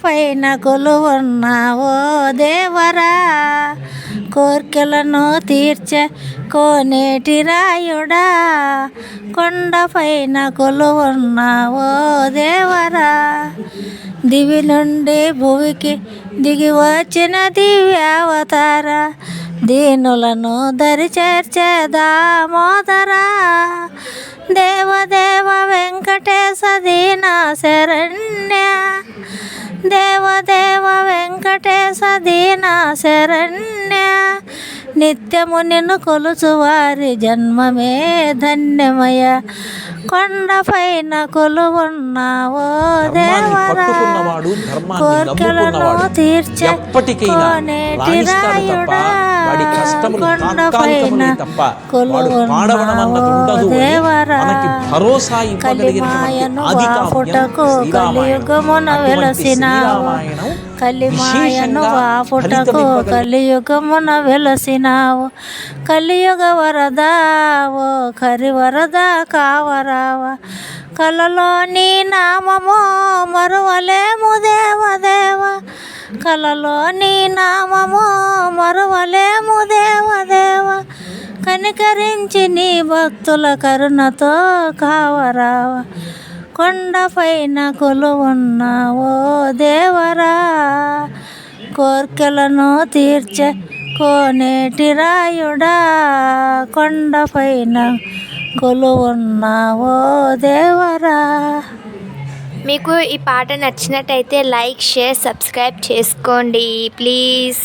కొండపైన కొలువున్నావో దేవరా, కోర్కెలను తీర్చే కోనేటి రాయుడా, కొండపైన కొలువున్నావో దేవరా. దివి నుండి భువికి దిగి వచ్చిన దివ్యావతార, దీనులను దరిచేర్చే దామోదరా, దేవదేవ వెంకటేశ దీన శరణ్య, దేవదేవ వెంకటేశ దీన శరణ్య. నిత్యము నిన్ను కొలుచు వారి జన్మమే ధన్యమయ, కొండపైన కొలువున్నావో దేవరా, కోర్కెలను తీర్చే కోనేటి రాయుడా, కొండపైన కొలువున్నావో దేవరా. కలిమాయను వాపుటకు కలియుగమున వెలసినావు, కలిమాయను వాపుటకు కలియుగమున వెలసినావు, కలియుగ వరదా ఓ కరివరద కావరావా, కలలో నీ నామము మరువలేము దేవదేవ, కలలో నీ నామము మరువలేము దేవదేవ, కనికరించి నీ భక్తుల కరుణతో కావరావా, కొండపైన కొలువున్నావో దేవరా, కోర్కెలను తీర్చే కోనేటి రాయుడా, కొండపైన కొలువున్నావో దేవరా. మీకు ఈ పాట నచ్చినట్టయితే లైక్, షేర్, సబ్స్క్రైబ్ చేసుకోండి ప్లీజ్.